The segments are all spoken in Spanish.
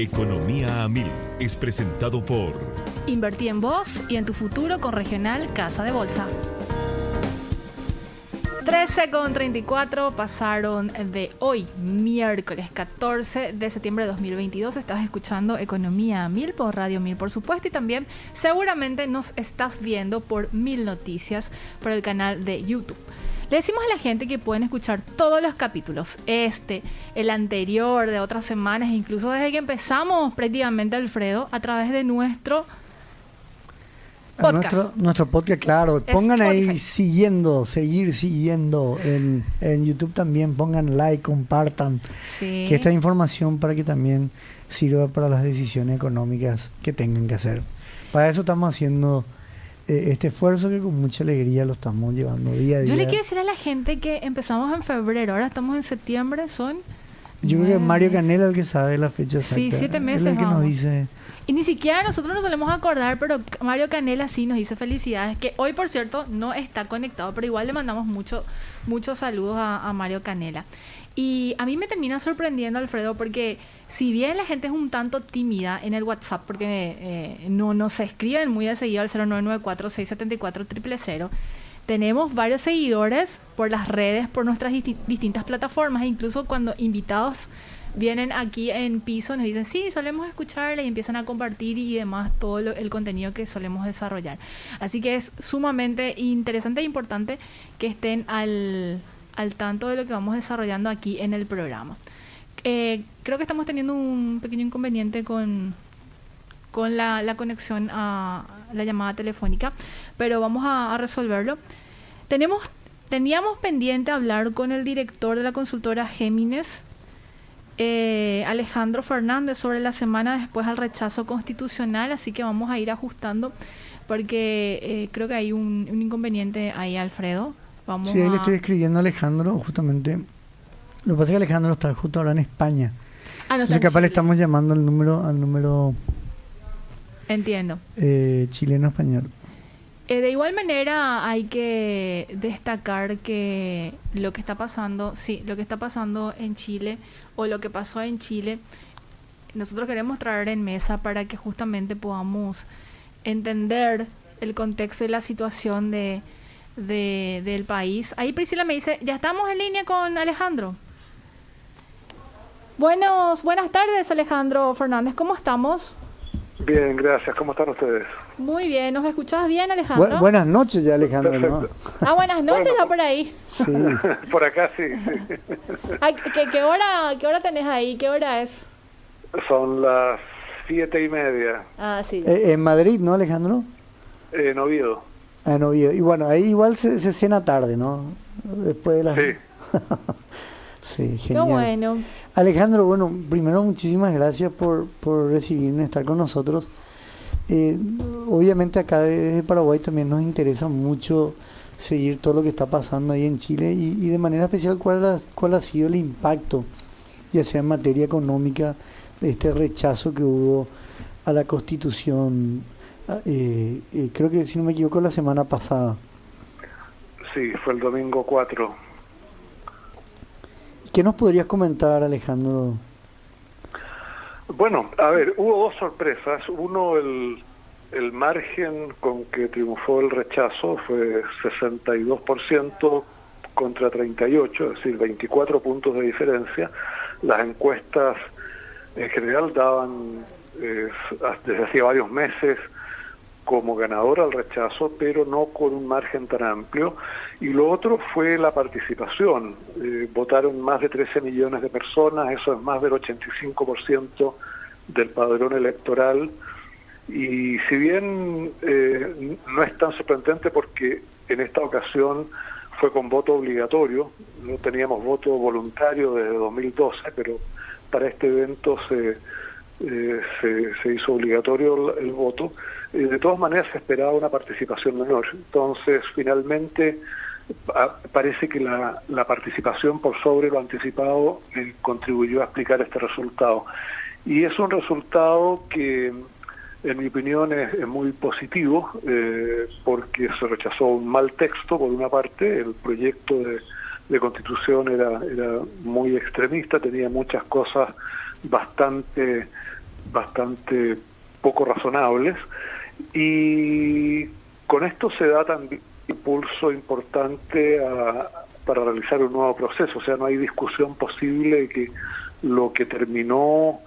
Economía a Mil es presentado por Invertí en vos y en tu futuro con Regional Casa de Bolsa. 13:34 pasaron de hoy, miércoles 14 de septiembre de 2022. Estás escuchando Economía a Mil por Radio Mil, por supuesto, y también seguramente nos estás viendo por Mil Noticias por el canal de YouTube. Le decimos a la gente que pueden escuchar todos los capítulos, el anterior, de otras semanas, incluso desde que empezamos prácticamente, Alfredo, a través de nuestro podcast. Nuestro podcast, claro. Pongan Spotify. ahí seguir siguiendo en YouTube también. Pongan like, compartan. Sí. Que esta información para que también sirva para las decisiones económicas que tengan que hacer. Para eso estamos haciendo este esfuerzo que con mucha alegría lo estamos llevando día a día. Yo le quiero decir a la gente que empezamos en febrero, ahora estamos en septiembre, Yo creo que Mario Canela el que sabe la fecha exacta. Sí, 7 meses. Él es el que nos vamos. dice. Y ni siquiera nosotros nos solemos acordar, pero Mario Canela sí nos dice felicidades, que hoy, por cierto, no está conectado, pero igual le mandamos muchos saludos a Mario Canela. Y a mí me termina sorprendiendo, Alfredo, porque si bien la gente es un tanto tímida en el WhatsApp, porque no se escriben muy de seguido al 0994-674-000, tenemos varios seguidores por las redes, por nuestras distintas plataformas, e incluso cuando invitados vienen aquí en piso, nos dicen, sí, solemos escucharle, y empiezan a compartir y demás todo el contenido que solemos desarrollar. Así que es sumamente interesante e importante que estén al tanto de lo que vamos desarrollando aquí en el programa. Creo que estamos teniendo un pequeño inconveniente con la conexión a la llamada telefónica, pero vamos a resolverlo. Teníamos pendiente hablar con el director de la consultora Géminis, Alejandro Fernández, sobre la semana después al rechazo constitucional, así que vamos a ir ajustando porque creo que hay un inconveniente ahí, Alfredo. Sí, ahí le estoy escribiendo a Alejandro, justamente. Lo que pasa es que Alejandro está justo ahora en España. Entonces capaz le estamos llamando al número Entiendo. Chileno-español. De igual manera hay que destacar que lo que está pasando en Chile, o lo que pasó en Chile, nosotros queremos traer en mesa para que justamente podamos entender el contexto y la situación del país. Ahí Priscila me dice, ya estamos en línea con Alejandro. Buenas tardes, Alejandro Fernández, ¿cómo estamos? Bien, gracias. ¿Cómo están ustedes? Muy bien, ¿nos escuchás bien, Alejandro? Buenas noches ya, Alejandro, ¿no? Buenas noches, Bueno, ya por ahí. Sí. Por acá sí. Ay, ¿qué hora tenés ahí? ¿Qué hora es? Son las 7:30 Ah, sí. En Madrid, ¿no, Alejandro? en Oviedo. En Oviedo. Y bueno, ahí igual se cena tarde, ¿no? Después de las... Sí. Sí, Qué genial. bueno. Alejandro, bueno, primero muchísimas gracias por recibirnos, estar con nosotros. Obviamente acá desde Paraguay también nos interesa mucho seguir todo lo que está pasando ahí en Chile y de manera especial cuál ha sido el impacto, ya sea en materia económica, de este rechazo que hubo a la Constitución, creo que si no me equivoco la semana pasada. Sí, fue el domingo 4. ¿Qué nos podrías comentar, Alejandro? Bueno, a ver, hubo dos sorpresas. Uno, el margen con que triunfó el rechazo fue 62% contra 38, es decir, 24 puntos de diferencia. Las encuestas en general daban desde hacía varios meses como ganador al rechazo, pero no con un margen tan amplio. Y lo otro fue la participación. Votaron más de 13 millones de personas, eso es más del 85% del padrón electoral. Y si bien no es tan sorprendente porque en esta ocasión fue con voto obligatorio, no teníamos voto voluntario desde 2012, pero para este evento se hizo obligatorio el voto. De todas maneras se esperaba una participación menor. Entonces, finalmente, parece que la participación por sobre lo anticipado contribuyó a explicar este resultado. Y es un resultado que, en mi opinión, es muy positivo, porque se rechazó un mal texto, por una parte. El proyecto de Constitución era muy extremista, tenía muchas cosas bastante bastante poco razonables, y con esto se da también impulso importante para realizar un nuevo proceso. O sea, no hay discusión posible de que lo que terminó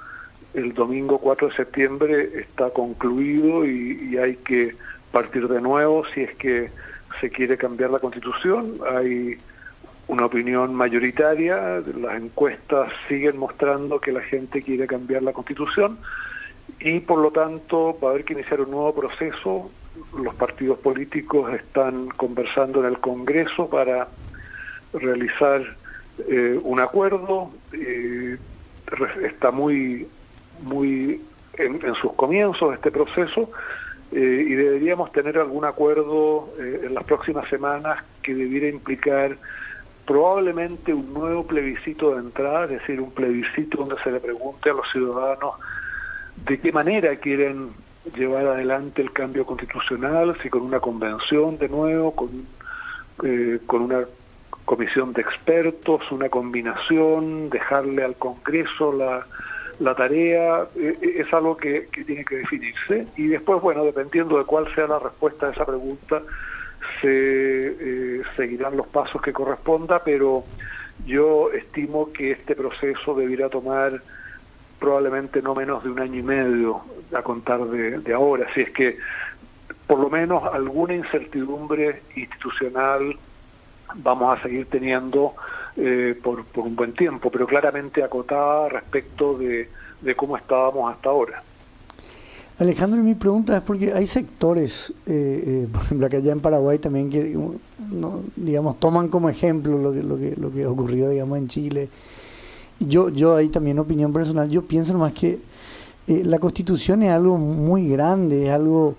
el domingo 4 de septiembre está concluido y hay que partir de nuevo si es que se quiere cambiar la Constitución. Hay una opinión mayoritaria, las encuestas siguen mostrando que la gente quiere cambiar la Constitución y por lo tanto va a haber que iniciar un nuevo proceso. Los partidos políticos están conversando en el Congreso para realizar un acuerdo. Está muy en sus comienzos este proceso, y deberíamos tener algún acuerdo en las próximas semanas que debiera implicar probablemente un nuevo plebiscito de entrada, es decir, un plebiscito donde se le pregunte a los ciudadanos de qué manera quieren llevar adelante el cambio constitucional, si con una convención de nuevo, con una comisión de expertos, una combinación, dejarle al Congreso la tarea. Es algo que tiene que definirse, y después, bueno, dependiendo de cuál sea la respuesta a esa pregunta, se seguirán los pasos que corresponda, pero yo estimo que este proceso debiera tomar probablemente no menos de 1 año y medio a contar de ahora, si es que por lo menos alguna incertidumbre institucional vamos a seguir teniendo por un buen tiempo, pero claramente acotada respecto de cómo estábamos hasta ahora. Alejandro, mi pregunta es porque hay sectores, por ejemplo acá allá en Paraguay también, que digamos toman como ejemplo lo que ocurrió, digamos, en Chile. Yo ahí también, opinión personal, yo pienso nomás que la Constitución es algo muy grande, es algo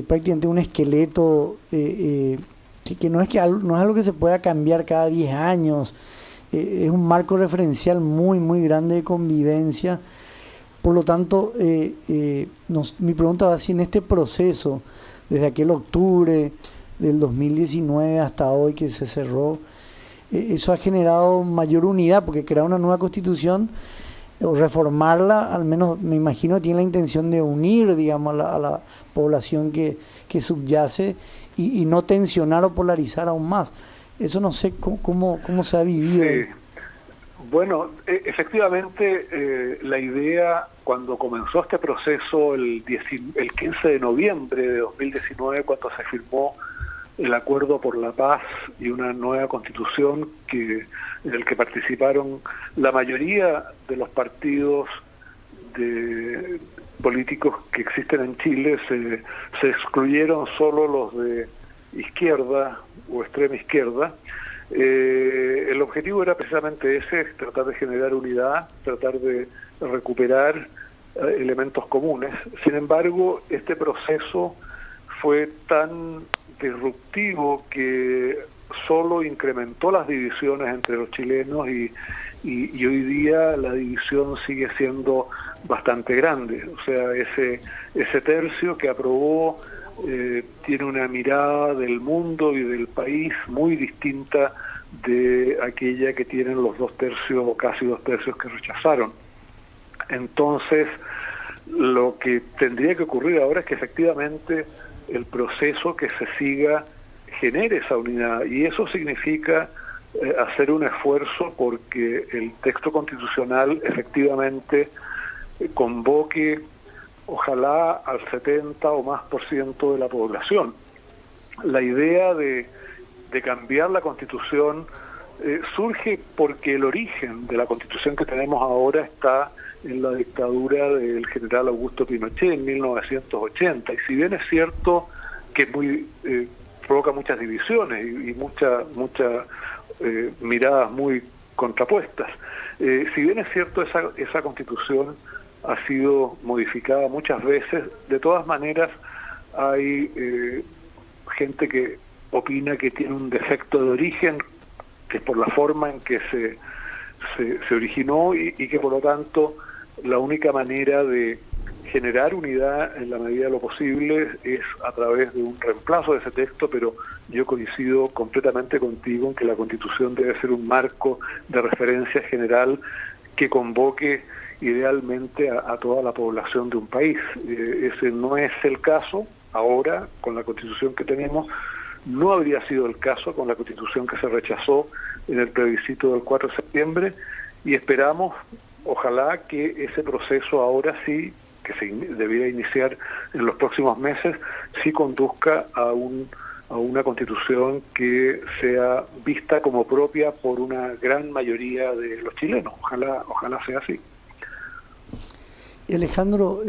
prácticamente un esqueleto que no es algo que se pueda cambiar cada 10 años, es un marco referencial muy, muy grande de convivencia. Por lo tanto, mi pregunta va si en este proceso, desde aquel octubre del 2019 hasta hoy que se cerró, eso ha generado mayor unidad, porque crear una nueva Constitución o reformarla, al menos me imagino que tiene la intención de unir, digamos, a la población que subyace y no tensionar o polarizar aún más. Eso no sé cómo se ha vivido. Sí. Bueno, efectivamente, la idea cuando comenzó este proceso el 15 de noviembre de 2019, cuando se firmó el Acuerdo por la Paz y una nueva Constitución en el que participaron la mayoría de los partidos políticos que existen en Chile, se excluyeron solo los de izquierda o extrema izquierda. El objetivo era precisamente ese, tratar de generar unidad, tratar de recuperar elementos comunes. Sin embargo, este proceso fue tan disruptivo que solo incrementó las divisiones entre los chilenos y hoy día la división sigue siendo bastante grande. O sea, ese tercio que aprobó tiene una mirada del mundo y del país muy distinta de aquella que tienen los 2 tercios o casi 2 tercios que rechazaron. Entonces, lo que tendría que ocurrir ahora es que efectivamente el proceso que se siga genere esa unidad, y eso significa hacer un esfuerzo porque el texto constitucional efectivamente convoque ojalá al 70 o más por ciento de la población. La idea de cambiar la Constitución surge porque el origen de la Constitución que tenemos ahora está en la dictadura del general Augusto Pinochet en 1980, y si bien es cierto que provoca muchas divisiones y muchas miradas muy contrapuestas, si bien es cierto esa Constitución ha sido modificada muchas veces, de todas maneras hay gente que opina que tiene un defecto de origen, que es por la forma en que se originó y que por lo tanto la única manera de generar unidad en la medida de lo posible es a través de un reemplazo de ese texto, pero yo coincido completamente contigo en que la Constitución debe ser un marco de referencia general que convoque idealmente a toda la población de un país. Ese no es el caso ahora con la Constitución que tenemos, no habría sido el caso con la Constitución que se rechazó en el plebiscito del 4 de septiembre, y esperamos, ojalá, que ese proceso ahora sí, que se debiera iniciar en los próximos meses, sí conduzca a una Constitución que sea vista como propia por una gran mayoría de los chilenos. Ojalá sea así. Y Alejandro,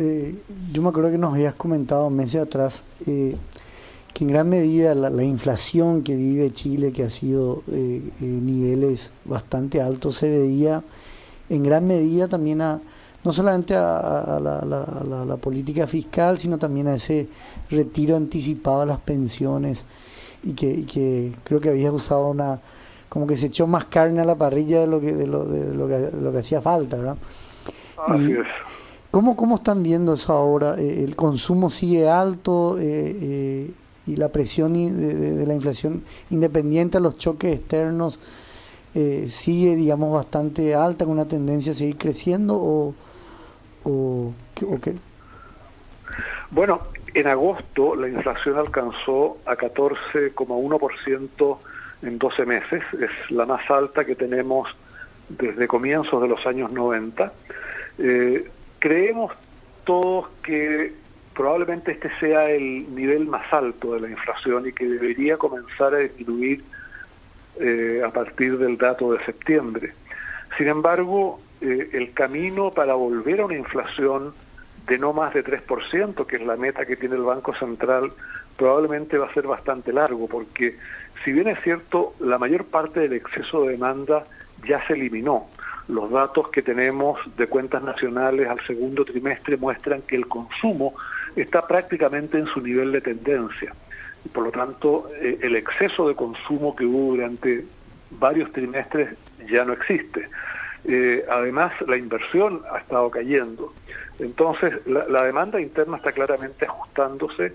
yo me acuerdo que nos habías comentado meses atrás que en gran medida la inflación que vive Chile, que ha sido niveles bastante altos, se debía en gran medida también no solamente a la política fiscal, sino también a ese retiro anticipado de las pensiones, y que creo que habías usado como que se echó más carne a la parrilla de lo que hacía falta, ¿verdad? Así es. ¿Cómo están viendo eso ahora? ¿El consumo sigue alto y la presión de la inflación, independiente de los choques externos, sigue, digamos, bastante alta, con una tendencia a seguir creciendo o qué? Bueno, en agosto la inflación alcanzó a 14,1% en 12 meses, es la más alta que tenemos desde comienzos de los años 90. Creemos todos que probablemente este sea el nivel más alto de la inflación y que debería comenzar a disminuir a partir del dato de septiembre. Sin embargo, el camino para volver a una inflación de no más de 3%, que es la meta que tiene el Banco Central, probablemente va a ser bastante largo, porque si bien es cierto, la mayor parte del exceso de demanda ya se eliminó. Los datos que tenemos de cuentas nacionales al segundo trimestre muestran que el consumo está prácticamente en su nivel de tendencia. Y por lo tanto, el exceso de consumo que hubo durante varios trimestres ya no existe. Además, la inversión ha estado cayendo. Entonces, la demanda interna está claramente ajustándose.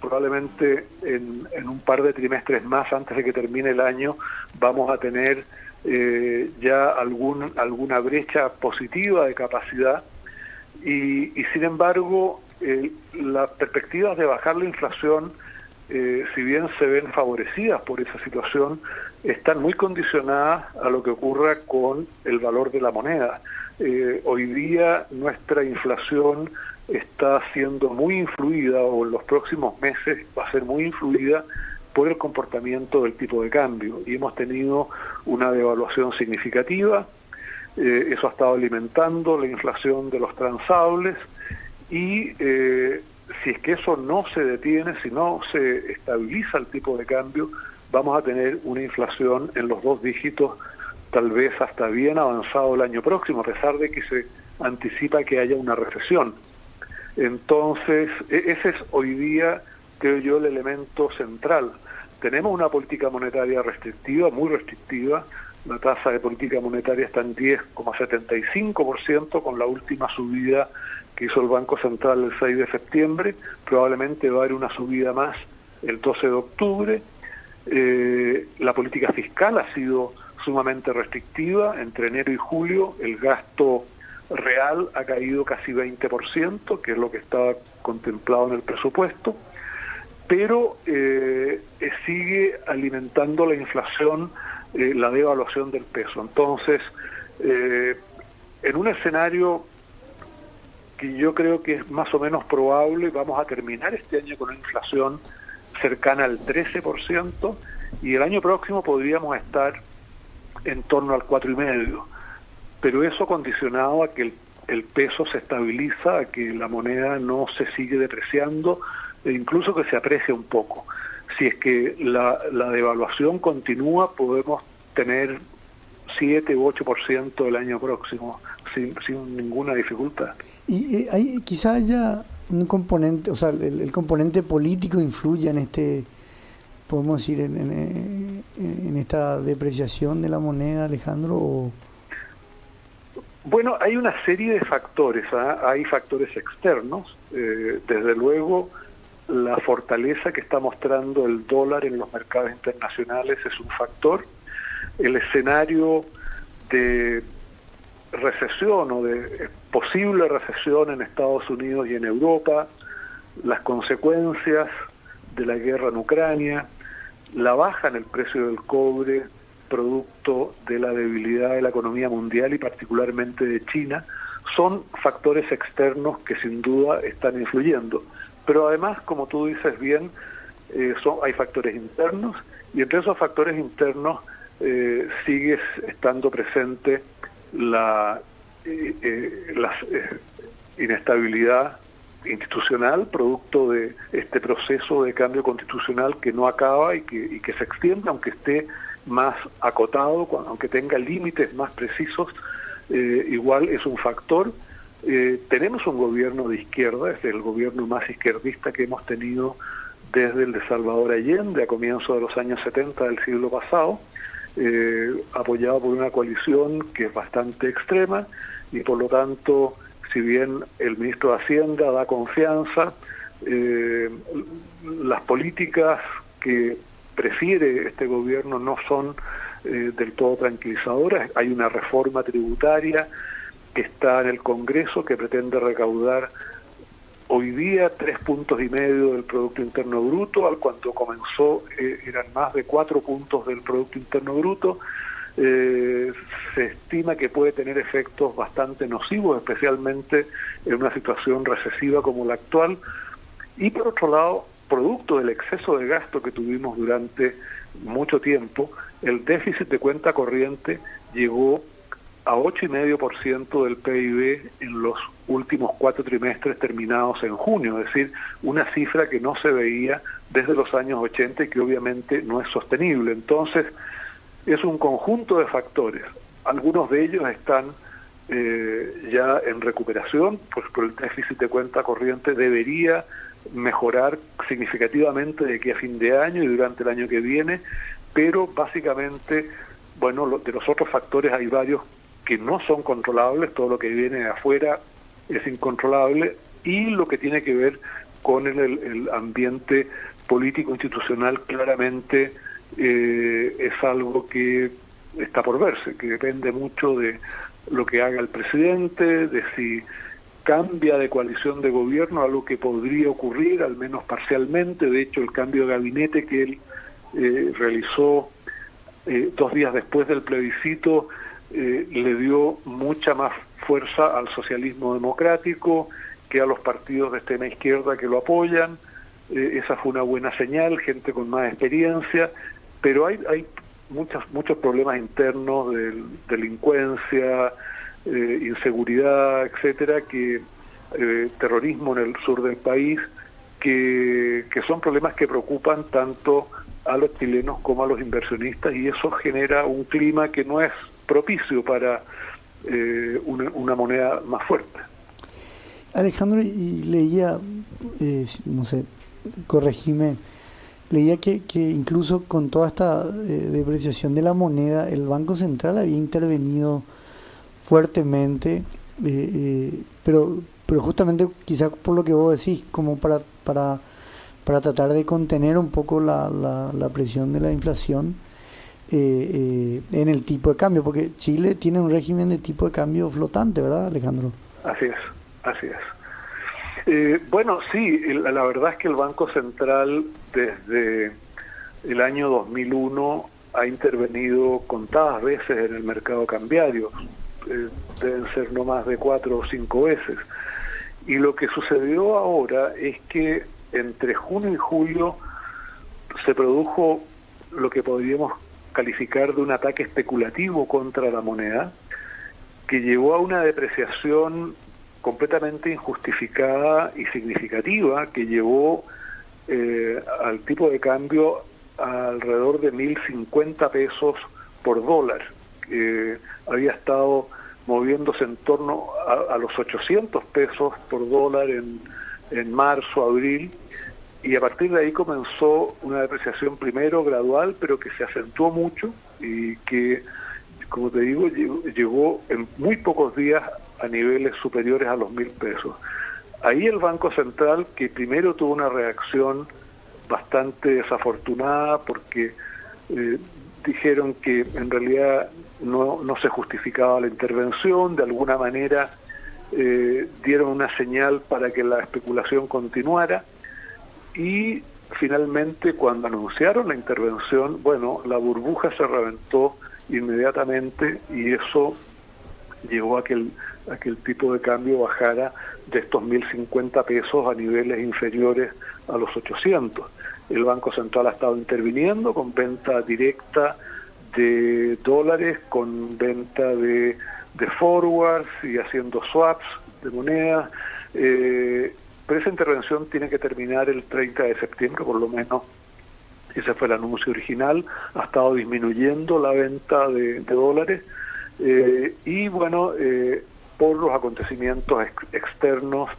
Probablemente en un par de trimestres más, antes de que termine el año, vamos a tener ya alguna brecha positiva de capacidad, y sin embargo las perspectivas de bajar la inflación, si bien se ven favorecidas por esa situación, están muy condicionadas a lo que ocurra con el valor de la moneda. Hoy día nuestra inflación está siendo muy influida, o en los próximos meses va a ser muy influida por el comportamiento del tipo de cambio, y hemos tenido una devaluación significativa. Eso ha estado alimentando la inflación de los transables, y si es que eso no se detiene, si no se estabiliza el tipo de cambio, vamos a tener una inflación en los 2 dígitos, tal vez hasta bien avanzado el año próximo, a pesar de que se anticipa que haya una recesión. Entonces, ese es hoy día, creo yo, el elemento central. Tenemos una política monetaria restrictiva, muy restrictiva. La tasa de política monetaria está en 10,75%, con la última subida que hizo el Banco Central el 6 de septiembre. Probablemente va a haber una subida más el 12 de octubre. La política fiscal ha sido sumamente restrictiva. Entre enero y julio el gasto real ha caído casi 20%, que es lo que estaba contemplado en el presupuesto, pero sigue alimentando la inflación, la devaluación del peso. Entonces, en un escenario que yo creo que es más o menos probable, vamos a terminar este año con una inflación cercana al 13%, y el año próximo podríamos estar en torno al 4,5%. Pero eso condicionado a que el peso se estabiliza, a que la moneda no se sigue depreciando, e incluso que se aprecie un poco. Si es que la devaluación continúa, podemos tener 7 u 8% el año próximo, sin ninguna dificultad. Y quizá haya un componente, o sea, el componente político influye en podemos decir, en esta depreciación de la moneda, Alejandro, o... Bueno, hay una serie de factores, hay factores externos. Desde luego, la fortaleza que está mostrando el dólar en los mercados internacionales es un factor. El escenario de recesión o de posible recesión en Estados Unidos y en Europa, las consecuencias de la guerra en Ucrania, la baja en el precio del cobre, producto de la debilidad de la economía mundial y particularmente de China, son factores externos que sin duda están influyendo. Pero además, como tú dices bien, hay factores internos, y entre esos factores internos sigue estando presente la inestabilidad institucional, producto de este proceso de cambio constitucional que no acaba y que se extiende, aunque esté más acotado, aunque tenga límites más precisos, igual es un factor. Tenemos un gobierno de izquierda, es el gobierno más izquierdista que hemos tenido desde el de Salvador Allende a comienzos de los años 70 del siglo pasado, apoyado por una coalición que es bastante extrema, y por lo tanto, si bien el ministro de Hacienda da confianza, las políticas que prefiere este gobierno no son del todo tranquilizadoras. Hay una reforma tributaria que está en el Congreso que pretende recaudar hoy día 3,5 puntos del Producto Interno Bruto, al cuando comenzó eran más de 4 puntos del Producto Interno Bruto. Se estima que puede tener efectos bastante nocivos, especialmente en una situación recesiva como la actual. Y por otro lado, producto del exceso de gasto que tuvimos durante mucho tiempo, el déficit de cuenta corriente llegó a 8,5% del PIB en los últimos 4 trimestres terminados en junio, es decir, una cifra que no se veía desde los años 80 y que obviamente no es sostenible. Entonces, es un conjunto de factores. Algunos de ellos están ya en recuperación, pues por el déficit de cuenta corriente debería mejorar significativamente de aquí a fin de año y durante el año que viene, pero básicamente, bueno, de los otros factores hay varios que no son controlables, todo lo que viene de afuera es incontrolable, y lo que tiene que ver con el ambiente político institucional claramente es algo que está por verse, que depende mucho de lo que haga el presidente, de si cambia de coalición de gobierno, algo que podría ocurrir, al menos parcialmente. De hecho, el cambio de gabinete que él realizó 2 días después del plebiscito le dio mucha más fuerza al socialismo democrático que a los partidos de extrema izquierda que lo apoyan. Esa fue una buena señal, gente con más experiencia, pero hay muchos problemas internos de delincuencia, inseguridad, etcétera, terrorismo en el sur del país, que son problemas que preocupan tanto a los chilenos como a los inversionistas, y eso genera un clima que no es propicio para una moneda más fuerte. Alejandro, y leía, no sé, corregime, leía que incluso con toda esta depreciación de la moneda, el Banco Central había intervenido fuertemente, pero justamente quizás por lo que vos decís, como para tratar de contener un poco la presión de la inflación en el tipo de cambio, porque Chile tiene un régimen de tipo de cambio flotante, ¿verdad, Alejandro? Así es. Bueno, sí, la verdad es que el Banco Central desde el año 2001 ha intervenido contadas veces en el mercado cambiario, deben ser no más de 4 o 5 veces. Y lo que sucedió ahora es que entre junio y julio se produjo lo que podríamos calificar de un ataque especulativo contra la moneda, que llevó a una depreciación completamente injustificada y significativa, que llevó al tipo de cambio a alrededor de 1.050 pesos por dólar. Había estado moviéndose en torno a los 800 pesos por dólar en marzo, abril, y a partir de ahí comenzó una depreciación primero gradual, pero que se acentuó mucho y que, como te digo, llegó en muy pocos días a niveles superiores a los 1.000 pesos. Ahí el Banco Central, que primero tuvo una reacción bastante desafortunada porque dijeron que en realidad no se justificaba la intervención, de alguna manera dieron una señal para que la especulación continuara, y finalmente cuando anunciaron la intervención, bueno, la burbuja se reventó inmediatamente y eso llevó a que el tipo de cambio bajara de estos 1.050 pesos a niveles inferiores a los 800. El Banco Central ha estado interviniendo con venta directa de dólares, con venta de forwards y haciendo swaps de monedas, pero esa intervención tiene que terminar el 30 de septiembre, por lo menos ese fue el anuncio original. Ha estado disminuyendo la venta de dólares, y bueno, por los acontecimientos externos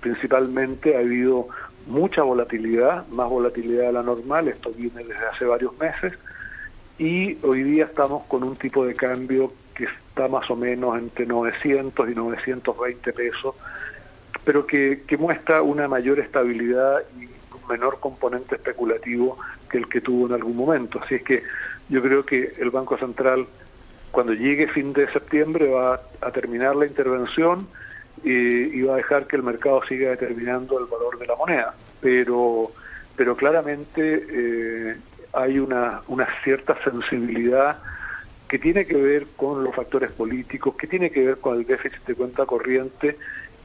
principalmente ha habido mucha volatilidad, más volatilidad de la normal, esto viene desde hace varios meses, y hoy día estamos con un tipo de cambio que está más o menos entre 900 y 920 pesos, pero que muestra una mayor estabilidad y un menor componente especulativo que el que tuvo en algún momento. Así es que yo creo que el Banco Central, cuando llegue fin de septiembre, va a terminar la intervención y va a dejar que el mercado siga determinando el valor de la moneda. Pero claramente hay una cierta sensibilidad que tiene que ver con los factores políticos, que tiene que ver con el déficit de cuenta corriente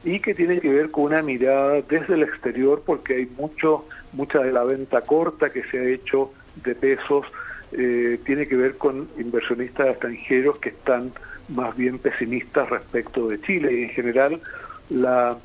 y que tiene que ver con una mirada desde el exterior, porque hay mucha de la venta corta que se ha hecho de pesos, tiene que ver con inversionistas extranjeros que están más bien pesimistas respecto de Chile, y en general las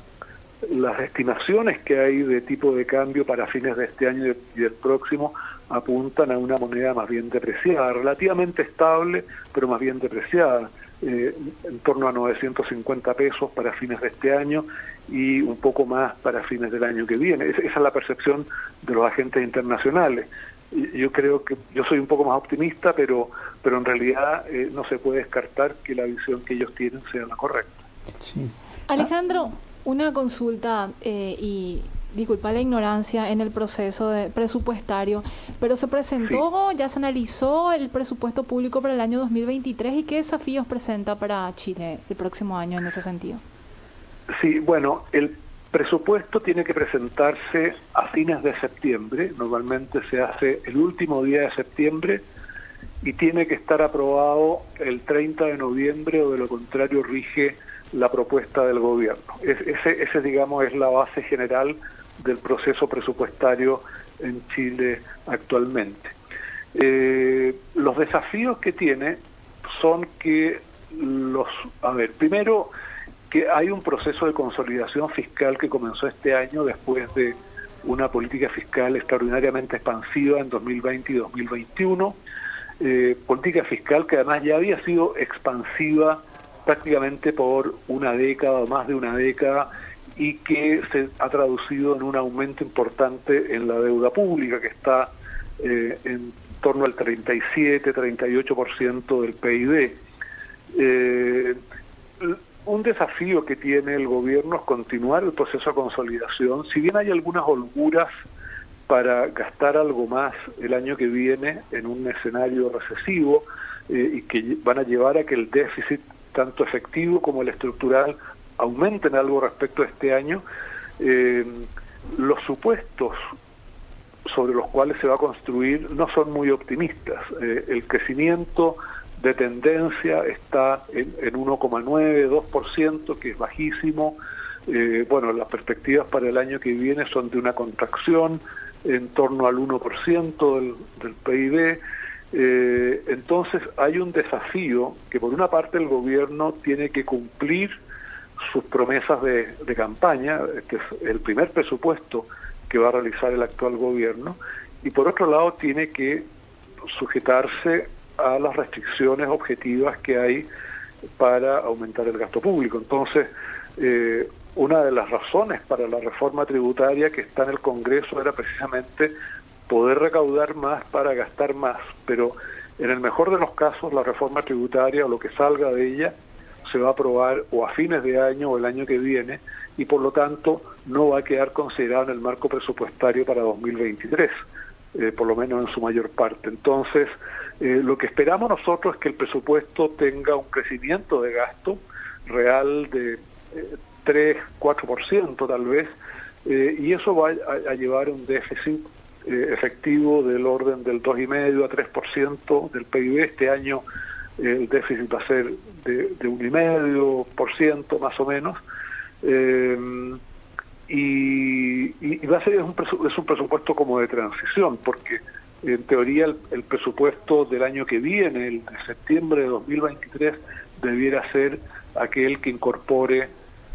estimaciones que hay de tipo de cambio para fines de este año y del próximo apuntan a una moneda más bien depreciada, relativamente estable, pero más bien depreciada, en torno a 950 pesos para fines de este año y un poco más para fines del año que viene. Esa es la percepción de los agentes internacionales. Yo creo que yo soy un poco más optimista, pero en realidad no se puede descartar que la visión que ellos tienen sea la correcta. Sí. Alejandro, una consulta, y disculpa la ignorancia en el proceso presupuestario, pero se presentó, ya se analizó el presupuesto público para el año 2023, ¿y qué desafíos presenta para Chile el próximo año en ese sentido? Sí, bueno, el presupuesto tiene que presentarse a fines de septiembre, normalmente se hace el último día de septiembre, y tiene que estar aprobado el 30 de noviembre, o de lo contrario rige la propuesta del gobierno. Ese digamos, es la base general del proceso presupuestario en Chile actualmente. Los desafíos que tiene son que primero, que hay un proceso de consolidación fiscal que comenzó este año después de una política fiscal extraordinariamente expansiva en 2020 y 2021, política fiscal que además ya había sido expansiva prácticamente por una década o más de una década, y que se ha traducido en un aumento importante en la deuda pública, que está en torno al 37-38% del PIB. Un desafío que tiene el gobierno es continuar el proceso de consolidación. Si bien hay algunas holguras para gastar algo más el año que viene en un escenario recesivo, y que van a llevar a que el déficit, tanto efectivo como el estructural, aumenten algo respecto a este año, los supuestos sobre los cuales se va a construir no son muy optimistas. El crecimiento de tendencia está en 1,9, 2%, que es bajísimo. Bueno, las perspectivas para el año que viene son de una contracción en torno al 1% del PIB. Entonces hay un desafío que por una parte el gobierno tiene que cumplir sus promesas de campaña, este es el primer presupuesto que va a realizar el actual gobierno, y por otro lado tiene que sujetarse a las restricciones objetivas que hay para aumentar el gasto público. Entonces, una de las razones para la reforma tributaria que está en el Congreso era precisamente poder recaudar más para gastar más, pero en el mejor de los casos la reforma tributaria o lo que salga de ella se va a aprobar o a fines de año o el año que viene, y por lo tanto no va a quedar considerado en el marco presupuestario para 2023. por lo menos en su mayor parte. Entonces, lo que esperamos nosotros es que el presupuesto tenga un crecimiento de gasto real de 3-4% tal vez, y eso va a llevar un déficit efectivo del orden del 2,5 a 3% del PIB. Este año el déficit va a ser de 1,5% más o menos, y va a ser es un presupuesto como de transición, porque en teoría el presupuesto del año que viene, el de septiembre de 2023, debiera ser aquel que incorpore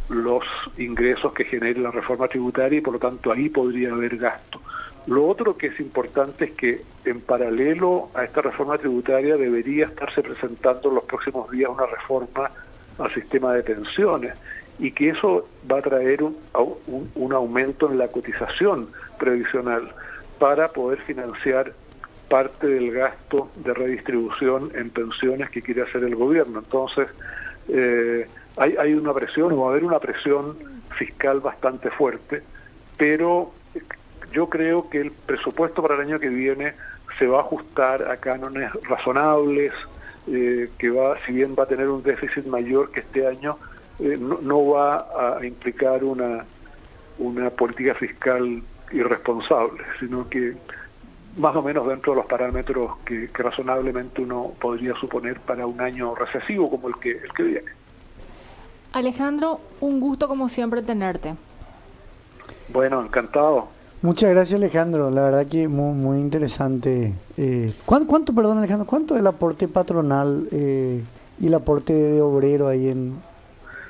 los ingresos que genere la reforma tributaria, y por lo tanto ahí podría haber gasto. Lo otro que es importante es que en paralelo a esta reforma tributaria debería estarse presentando en los próximos días una reforma al sistema de pensiones, y que eso va a traer un aumento en la cotización previsional para poder financiar parte del gasto de redistribución en pensiones que quiere hacer el gobierno. Entonces, hay una presión, o va a haber una presión fiscal bastante fuerte, pero yo creo que el presupuesto para el año que viene se va a ajustar a cánones razonables, que si bien va a tener un déficit mayor que este año, no va a implicar una política fiscal irresponsable, sino que más o menos dentro de los parámetros que razonablemente uno podría suponer para un año recesivo como el que viene. Alejandro, un gusto como siempre tenerte. Bueno, encantado. Muchas gracias, Alejandro. La verdad que muy, muy interesante. ¿Cuánto, perdón, Alejandro, cuánto es el aporte patronal y el aporte de obrero ahí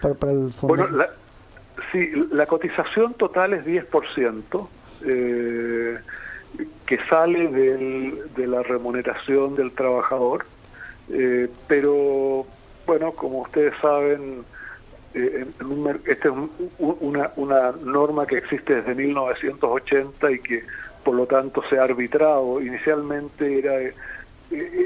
para el fondo? Bueno, la cotización total es 10%, que sale de la remuneración del trabajador, pero bueno, como ustedes saben, esta es una norma que existe desde 1980 y que por lo tanto se ha arbitrado. Inicialmente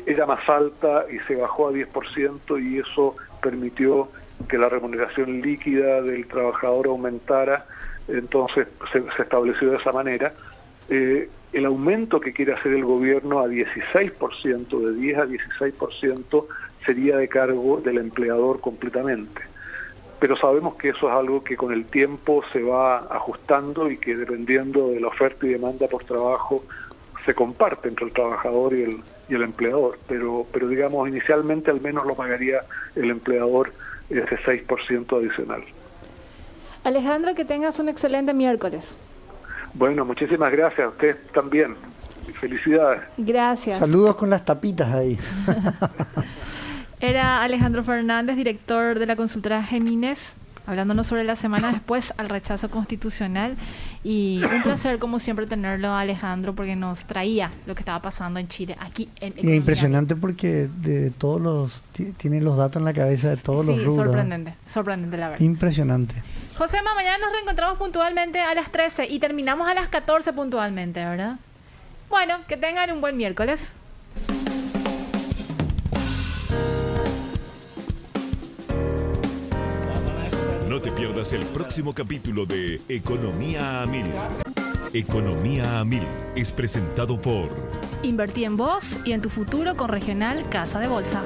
era más alta y se bajó a 10%, y eso permitió que la remuneración líquida del trabajador aumentara. Entonces se estableció de esa manera. El aumento que quiere hacer el gobierno a 16%, de 10 a 16%, sería de cargo del empleador completamente. Pero sabemos que eso es algo que con el tiempo se va ajustando, y que dependiendo de la oferta y demanda por trabajo se comparte entre el trabajador y el empleador. Pero digamos, inicialmente al menos lo pagaría el empleador ese 6% adicional. Alejandro, que tengas un excelente miércoles. Bueno, muchísimas gracias. A usted también. Felicidades. Gracias. Saludos con las tapitas ahí. Era Alejandro Fernández, director de la consultora Géminis, hablándonos sobre la semana después al rechazo constitucional. Y un placer, como siempre, tenerlo a Alejandro, porque nos traía lo que estaba pasando en Chile, aquí en Economía. Y impresionante porque tiene los datos en la cabeza de todos los rubros. Sorprendente la verdad. Impresionante. Josema, mañana nos reencontramos puntualmente a las 13 y terminamos a las 14 puntualmente, ¿verdad? Bueno, que tengan un buen miércoles. No te pierdas el próximo capítulo de Economía a Mil. Economía a Mil es presentado por Invertí en vos y en tu futuro con Regional Casa de Bolsa.